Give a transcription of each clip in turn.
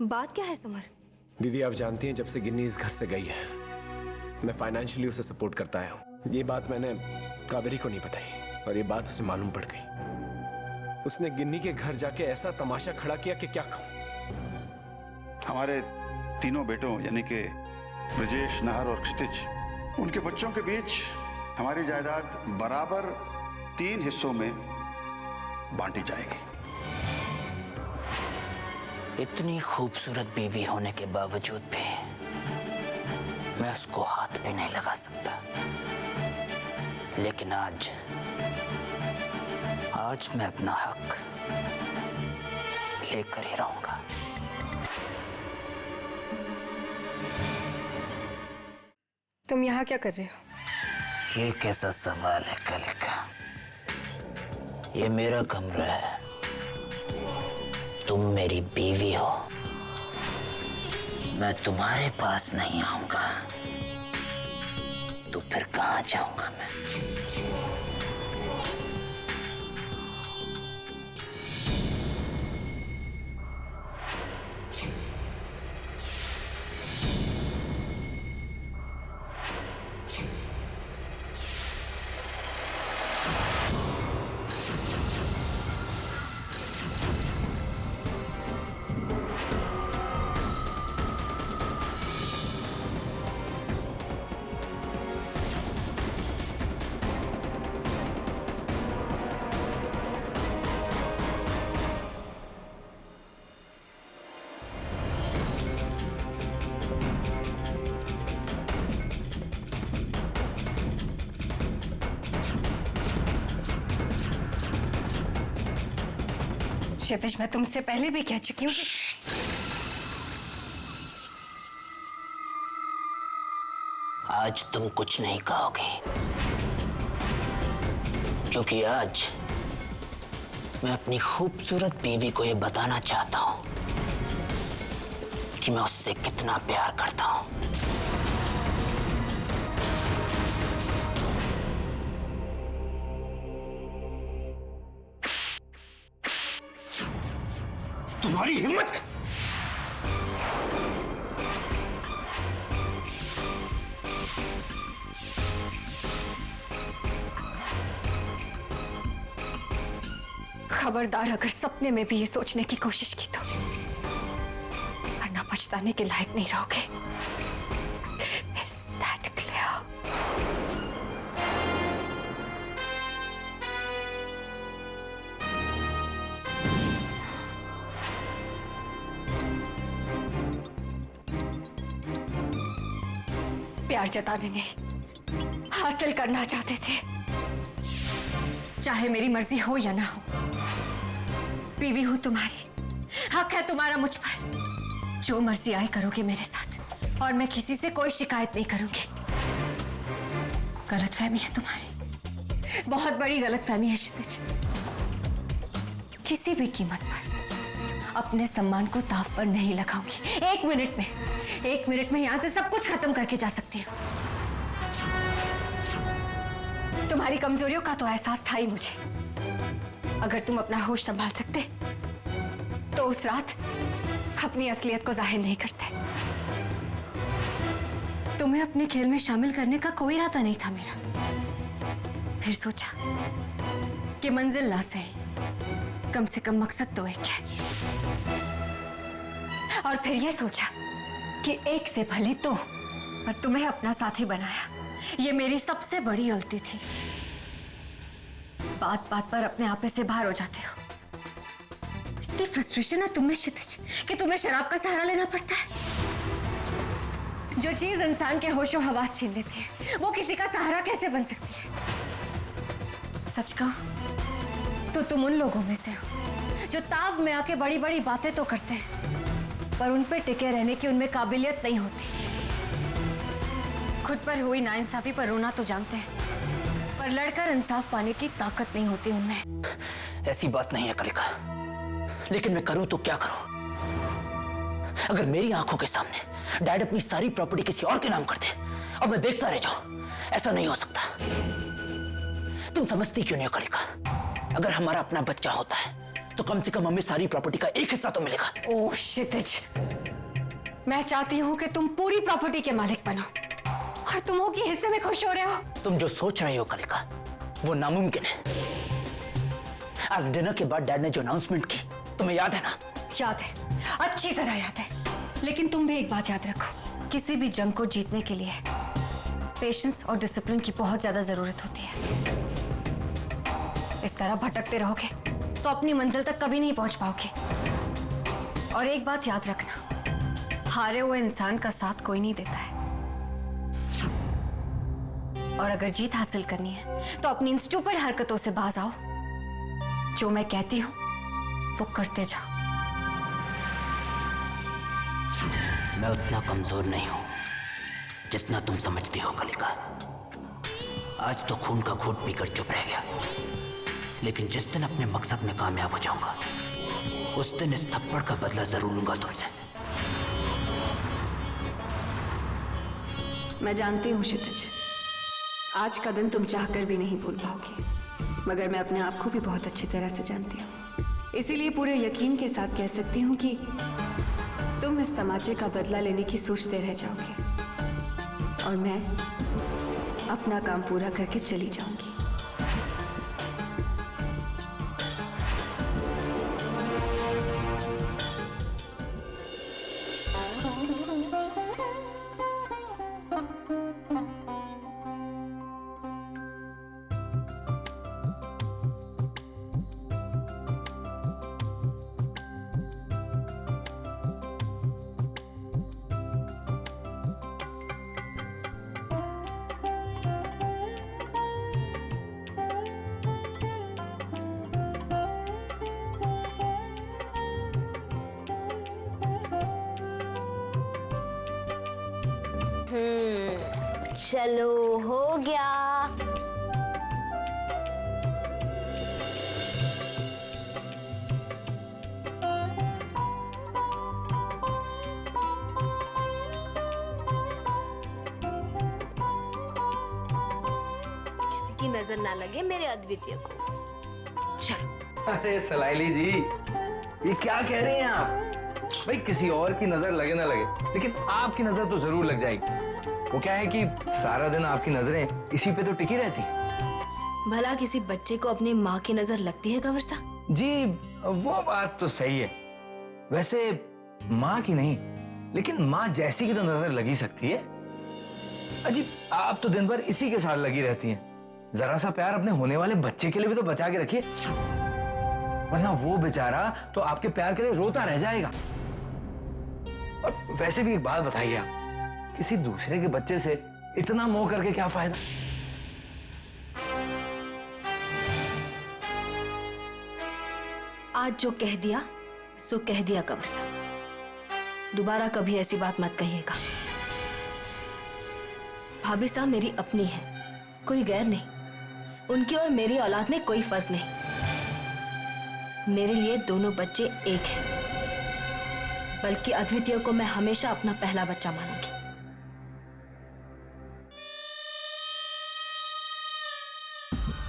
बात क्या है समर? दीदी आप जानती हैं जब से गिन्नी इस घर से गई है मैं फाइनेंशियली उसे सपोर्ट करता आया हूँ। ये बात मैंने कावेरी को नहीं बताई और ये बात उसे मालूम पड़ गई। उसने गिन्नी के घर जाके ऐसा तमाशा खड़ा किया कि क्या कहूँ। हमारे तीनों बेटों यानी कि ब्रजेश, नाहर और क्षितिज, उनके बच्चों के बीच हमारी जायदाद बराबर 3 हिस्सों में बांटी जाएगी। इतनी खूबसूरत बीवी होने के बावजूद भी मैं उसको हाथ भी नहीं लगा सकता, लेकिन आज मैं अपना हक लेकर ही रहूंगा। तुम यहाँ क्या कर रहे हो? ये कैसा सवाल है कलिका? ये मेरा कमरा है, तुम मेरी बीवी हो, मैं तुम्हारे पास नहीं आऊंगा तो फिर कहाँ जाऊंगा मैं? क्षितिज, मैं तुमसे पहले भी कह चुकी हूँ कि आज तुम कुछ नहीं कहोगे, क्योंकि आज मैं अपनी खूबसूरत बीवी को यह बताना चाहता हूं कि मैं उससे कितना प्यार करता हूं। तुम्हारी हिम्मत! खबरदार, अगर सपने में भी ये सोचने की कोशिश की तो वरना पछताने के लायक नहीं रहोगे। Is that clear? प्यार जताने नहीं, हासिल करना चाहते थे, चाहे मेरी मर्जी हो या ना हो। बीवी हूं तुम्हारी, हक है तुम्हारा मुझ पर। जो मर्जी आए करोगे मेरे साथ और मैं किसी से कोई शिकायत नहीं करूंगी। गलतफहमी है तुम्हारी, बहुत बड़ी गलतफहमी है क्षितिज। किसी भी कीमत पर अपने सम्मान को दांव पर नहीं लगाऊंगी। एक मिनट में यहां से सब कुछ खत्म करके जा सकती हूँ। तुम्हारी कमजोरियों का तो एहसास था ही मुझे। अगर तुम अपना होश संभाल सकते तो उस रात अपनी असलियत को जाहिर नहीं करते। तुम्हें अपने खेल में शामिल करने का कोई इरादा नहीं था मेरा। फिर सोचा कि मंजिल ना सही, कम से कम मकसद तो एक है। और फिर यह सोचा कि एक से भले दो, पर तुम्हें अपना साथी बनाया। ये मेरी सबसे बड़ी गलती थी। बात बात पर अपने आपे से बाहर हो जाते हो। इतनी फ्रस्ट्रेशन है तुम में क्षितिज कि तुम्हें शराब का सहारा लेना पड़ता है। जो चीज इंसान के होशो हवास छीन लेती है वो किसी का सहारा कैसे बन सकती है? सच कहूं तो तुम उन लोगों में से हो जो ताव में आके बड़ी बड़ी बातें तो करते हैं पर उन पे टिके रहने की उनमें काबिलियत नहीं होती। खुद पर हुई नाइंसाफी पर रोना तो जानते हैं, पर लड़कर इंसाफ पाने की ताकत नहीं होती उनमें। ऐसी बात नहीं है कलिका, लेकिन मैं करूं तो क्या करूं? अगर मेरी आंखों के सामने डैड अपनी सारी प्रॉपर्टी किसी और के नाम कर दे और मैं देखता रह जाऊं, ऐसा नहीं हो सकता। तुम समझती क्यों नहीं हो कलिका? अगर हमारा अपना बच्चा होता है तो कम से कम हमें सारी प्रॉपर्टी का एक हिस्सा तो मिलेगा। ओह क्षितिज, मैं चाहती हूँ कि तुम पूरी प्रॉपर्टी के मालिक बनो और तुम हो कि हिस्से में खुश हो रहे हो। तुम जो सोच रहे हो कलिका, वो नामुमकिन है। आज डिनर के बाद डैड ने जो अनाउंसमेंट की, तुम्हें याद है ना? याद है, अच्छी तरह याद है। लेकिन तुम भी एक बात याद रखो, किसी भी जंग को जीतने के लिए पेशेंस और डिसिप्लिन की बहुत ज्यादा जरूरत होती है। इस तरह भटकते रहोगे तो अपनी मंजिल तक कभी नहीं पहुंच पाओगे। और एक बात याद रखना, हारे हुए इंसान का साथ कोई नहीं देता है। और अगर जीत हासिल करनी है तो अपनी इन स्टूपिड हरकतों से बाज आओ। जो मैं कहती हूं वो करते जाओ। मैं उतना कमजोर नहीं हूं जितना तुम समझती हो कलिका। आज तो खून का घूंट पीकर चुप रह गया, लेकिन जिस दिन अपने मकसद में कामयाब हो जाऊंगा, उस दिन इस थप्पड़ का बदला जरूर लूंगा तुमसे। मैं जानती हूँ क्षितिज, आज का दिन तुम चाहकर भी नहीं भूल पाओगे, मगर मैं अपने आप को भी बहुत अच्छी तरह से जानती हूँ। इसीलिए पूरे यकीन के साथ कह सकती हूँ कि तुम इस तमाचे का बदला लेने की सोचते रह जाओगे और मैं अपना काम पूरा करके चली जाऊंगी। चलो हो गया। किसी की नजर ना लगे मेरे अद्वितीय को। चलो। अरे सलाइली जी, ये क्या कह रहे हैं आप? भाई किसी और की नजर लगे ना लगे, लेकिन आपकी नजर तो जरूर लग जाएगी। वो क्या है कि सारा दिन आपकी नजरें इसी पे तो टिकी रहती। भला किसी बच्चे को अपनी माँ की नजर लगती है कंवर साहब? जी वो बात तो सही है। वैसे माँ की नहीं, लेकिन माँ जैसी की तो नजर लगी सकती है। अजी आप तो दिन भर इसी के साथ लगी रहती हैं। जरा सा प्यार अपने होने वाले बच्चे के लिए भी तो बचा के रखिए, वरना वो बेचारा तो आपके प्यार के लिए रोता रह जाएगा। और वैसे भी एक बात बताइए आप, किसी दूसरे के बच्चे से इतना मोह करके क्या फायदा? आज जो कह दिया सो कह दिया कंवर साहब। दोबारा कभी ऐसी बात मत कहिएगा। भाभी साहब मेरी अपनी है, कोई गैर नहीं। उनकी और मेरी औलाद में कोई फर्क नहीं। मेरे लिए दोनों बच्चे एक हैं, बल्कि अद्वितीय को मैं हमेशा अपना पहला बच्चा मानूंगी।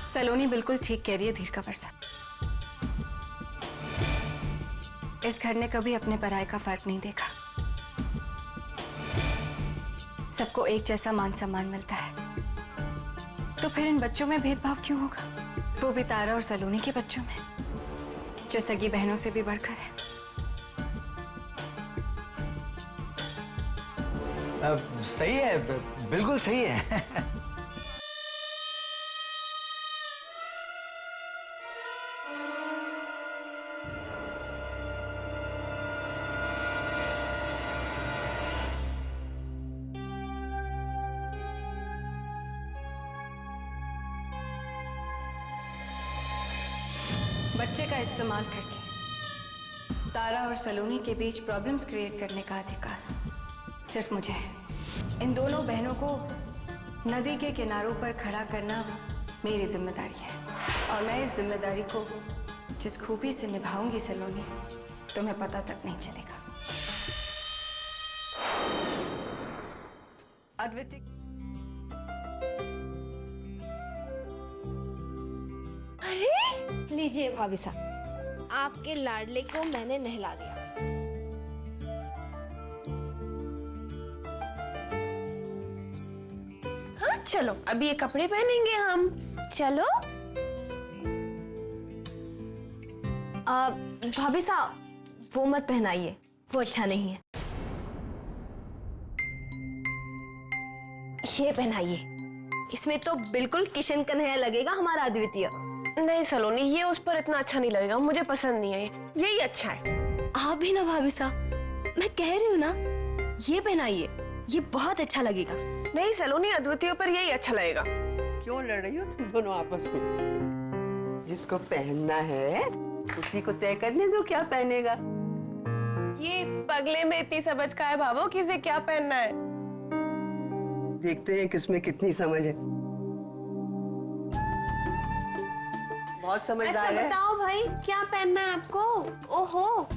सलोनी बिल्कुल ठीक कह रही है धीर कंवर साहब। इस घर ने कभी अपने पराये का फर्क नहीं देखा। सबको एक जैसा मान सम्मान मिलता है, तो फिर इन बच्चों में भेदभाव क्यों होगा? वो भी तारा और सलोनी के बच्चों में, जो सगी बहनों से भी बढ़कर है। सही है, बिल्कुल सही है। बच्चे का इस्तेमाल करके तारा और सलोनी के बीच प्रॉब्लम्स क्रिएट करने का अधिकार सिर्फ मुझे है। इन दोनों बहनों को नदी के किनारों पर खड़ा करना मेरी जिम्मेदारी है, और मैं इस जिम्मेदारी को जिस खूबी से निभाऊंगी सलोनी, तुम्हें पता तक नहीं चलेगा। अद्वितीय लीजिए भाभी साहब, आपके लाडले को मैंने नहला दिया। हाँ चलो अभी ये कपड़े पहनेंगे हम। चलो। भाभी साहब वो मत पहनाइए, वो अच्छा नहीं है। ये पहनाइए, इसमें तो बिल्कुल किशन कन्हैया लगेगा हमारा अद्वितीय। नहीं सलोनी, ये उस पर इतना अच्छा नहीं लगेगा, मुझे पसंद नहीं है। यही अच्छा है। आप भी ना भाभी साहब, मैं कह रही हूँ ना, ये पहनाइए, ये बहुत अच्छा लगेगा। नहीं सलोनी, अद्वितीय पर यही अच्छा लगेगा। क्यों लड़ रही हो तुम दोनों आपस में? जिसको पहनना है उसी को तय करने दो क्या पहनेगा। ये पगले में इतनी समझ का है भावो, किसे क्या पहनना है। देखते हैं किसमें कितनी समझ है। बहुत समझदार अच्छा है। बताओ भाई, क्या पहनना है आपको? ओहो,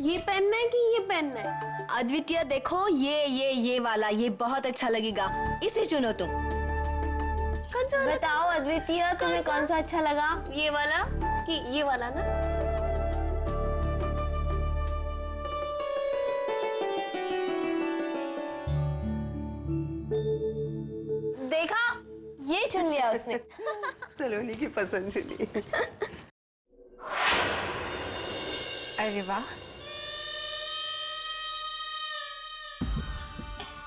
ये पहनना है कि ये पहनना है? अद्वितीय देखो, ये वाला, ये बहुत अच्छा लगेगा, इसे चुनो तुम। कौन सा वाला? बताओ अद्वितीय, तुम्हें कौन सा अच्छा लगा? ये वाला कि ये वाला ना? देखा, ये चुन लिया उसने। सलोनी की पसंद चुनी। अरे वाह।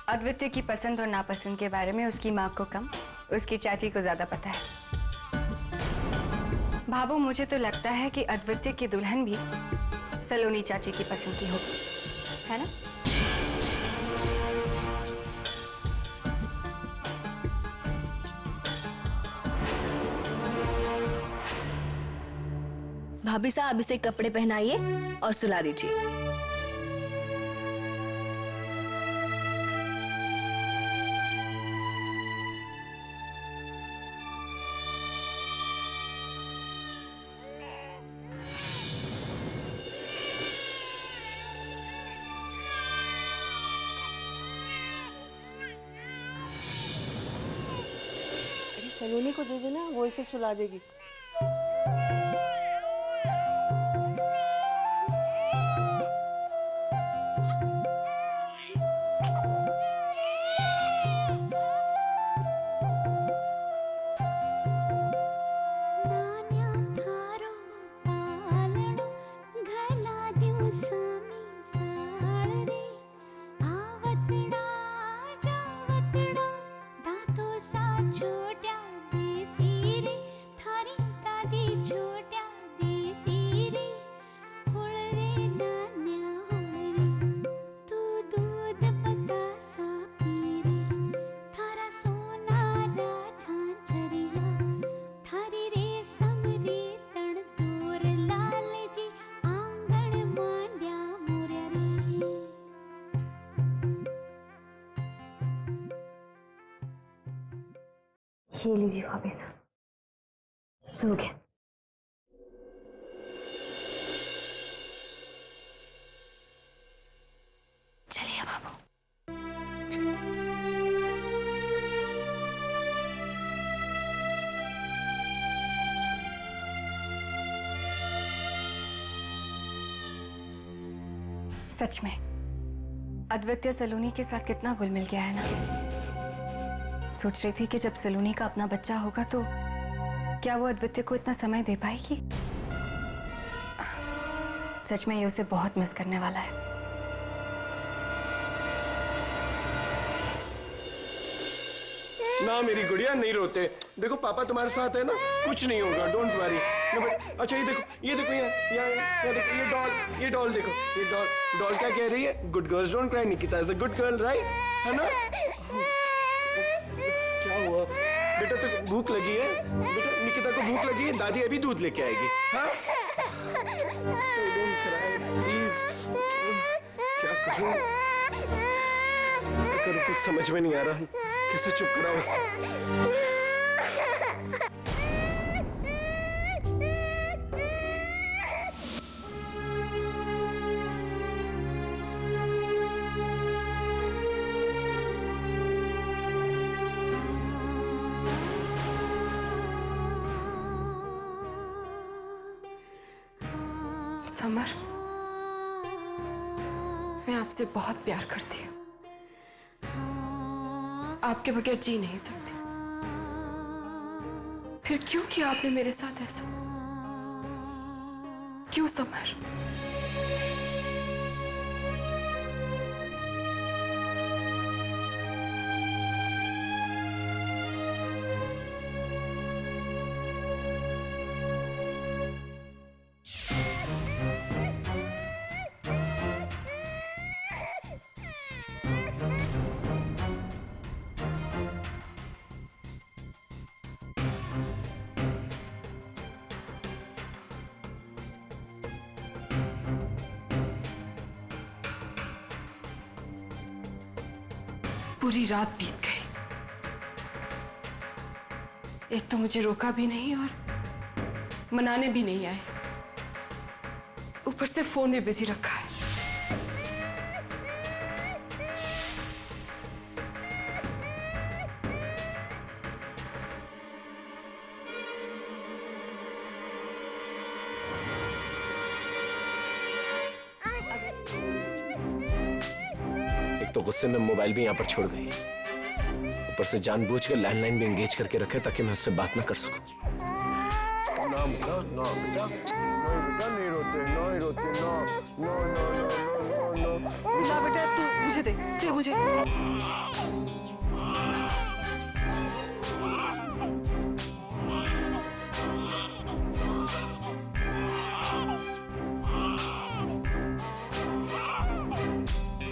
अद्वितीय की पसंद और नापसंद के बारे में उसकी माँ को कम, उसकी चाची को ज्यादा पता है। बाबू, मुझे तो लगता है कि अद्वितीय की दुल्हन भी सलोनी चाची की पसंद की होगी, है ना? भाभी साहब इसे कपड़े पहनाइए और सुला दीजिए। सलोनी को दे देना, वो इसे सुला देगी। ये लीजिए भाभी साहब, सो गया। चलिए बाबू। सच में अद्वितीय सलोनी के साथ कितना घुल मिल गया है ना। सोच रही थी कि जब सलोनी का अपना बच्चा होगा तो क्या वो अद्वितीय को इतना समय दे पाएगी। सच में ये उसे बहुत मिस करने वाला है। ना मेरी गुड़िया, नहीं रोते। देखो पापा तुम्हारे साथ है ना, कुछ नहीं होगा, डोंट वरी। अच्छा ये देखो, ये देखो, यहाँ देखो, ये डॉल देखो, ये डॉल क्या कह रही है? Good girls don't cry, Nikita is a good girl, right? है ना? क्या हुआ बेटा, तो भूख लगी है? बेटा निकिता को भूख लगी है, दादी अभी दूध लेके आएगी। हाँ प्लीज, क्या करूं कुछ समझ में नहीं आ रहा, कैसे चुप कराऊं उसे। समर, मैं आपसे बहुत प्यार करती हूँ। आपके बगैर जी नहीं सकती। फिर क्यों किया आपने मेरे साथ ऐसा? क्यों समर? पूरी रात बीत गई। एक तो मुझे रोका भी नहीं और मनाने भी नहीं आए, ऊपर से फोन भी बिजी रखा है। तो गुस्से में मोबाइल भी यहाँ पर छोड़ गई, ऊपर से जानबूझकर लैंडलाइन भी एंगेज करके रखे ताकि मैं उससे बात ना कर सकूं। ना बेटा, ना बेटा, नहीं रोते, नहीं रोते, ना, no, no, no, no, no. ना बेटा, तू मुझे दे मुझे।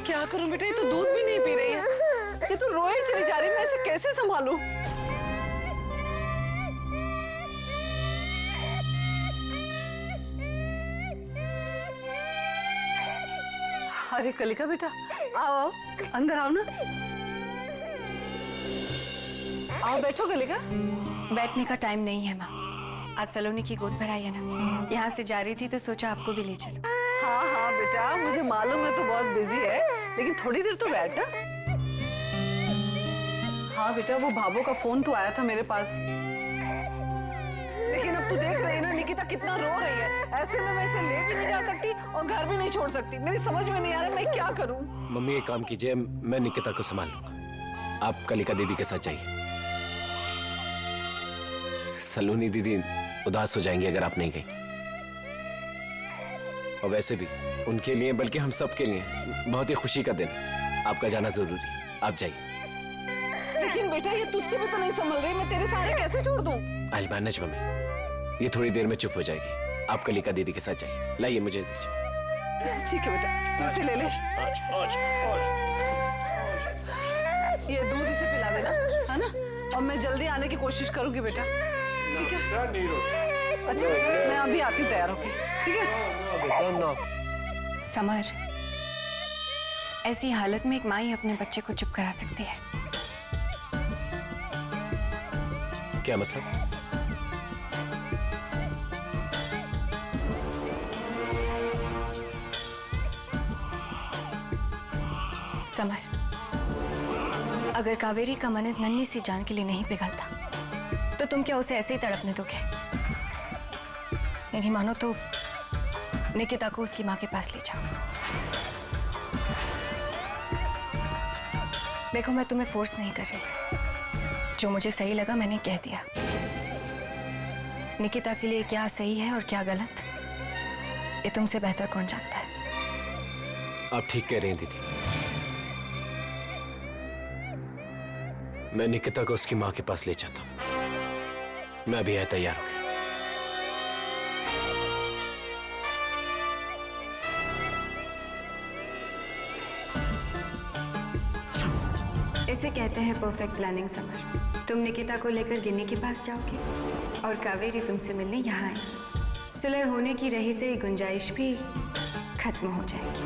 क्या करूं बेटा, ये तो दूध भी नहीं पी रही है, ये तो रोए चली जा रही है, मैं इसे कैसे संभालूं? अरे कलिका बेटा, आओ आओ, अंदर आओ ना, आओ बैठो कलिका। बैठने का टाइम नहीं है माँ, आज सलोनी की गोद भराई है ना, यहाँ से जा रही थी तो सोचा आपको भी ले चलो। हाँ हाँ बेटा, मुझे मालूम है तो बहुत बिजी है, लेकिन थोड़ी देर तो बैठ ना। हाँ बेटा, वो भाभो का फोन तो आया था मेरे पास, लेकिन अब तू देख रही है ना निकिता कितना रो रही है, ऐसे में मैं इसे ले भी नहीं जा सकती और घर भी नहीं छोड़ सकती। मेरी समझ में नहीं आ रहा मैं क्या करूं। मम्मी एक काम कीजिए, मैं निकिता को संभाल लूंगा, आप कलिका दीदी के साथ जाइए। सलोनी दीदी उदास हो जाएंगी अगर आप नहीं गई, और वैसे भी उनके लिए बल्कि हम सब के लिए बहुत ही खुशी का दिन, आपका जाना जरूरी, आप जाइए। लेकिन बेटा ये तुझसे भी तो नहीं संभल रही, मैं तेरे सहारे कैसे छोड़ दूं? I'll manage मम्मी, ये थोड़ी देर में चुप हो जाएगी, आप कलिका दीदी के साथ जाइए। लाइए मुझे दीजिए। ठीक है बेटा, तू इसे ले ले, ये दूध इसे पिला देना, है ना, और मैं जल्दी आने की कोशिश करूंगी बेटा, ठीक है? अच्छा मैं अभी आती हूँ तैयार होके, ठीक है? समर, ऐसी हालत में एक माँ ही अपने बच्चे को चुप करा सकती है। क्या मतलब? समर, अगर कावेरी का मन इस नन्ही सी जान के लिए नहीं पिघलता तो तुम क्या उसे ऐसे ही तड़पने दोगे? नहीं मानो तो निकिता को उसकी माँ के पास ले जाओ। देखो मैं तुम्हें फोर्स नहीं कर रही, जो मुझे सही लगा मैंने कह दिया। निकिता के लिए क्या सही है और क्या गलत, ये तुमसे बेहतर कौन जानता है। आप ठीक कह रहे हैं दीदी, मैं निकिता को उसकी माँ के पास ले जाता हूँ। मैं अभी है तैयार हो गया। इसे कहते हैं परफेक्ट प्लानिंग समर। तुम निकिता को लेकर गिन्नी के पास जाओगे और कावेरी तुमसे मिलने यहाँ आएगी। सुलह होने की रही से गुंजाइश भी खत्म हो जाएगी।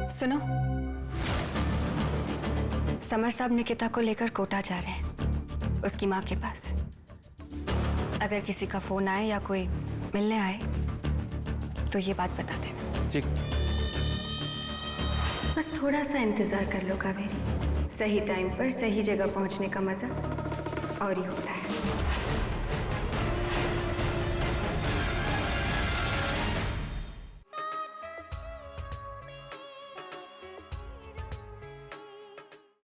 सुनो, समर साहब निकिता को लेकर कोटा जा रहे हैं, उसकी माँ के पास। अगर किसी का फोन आए या कोई मिलने आए तो ये बात बता देना। जी। बस थोड़ा सा इंतजार कर लो कावेरी, सही टाइम पर सही जगह पहुंचने का मजा और ही होता है।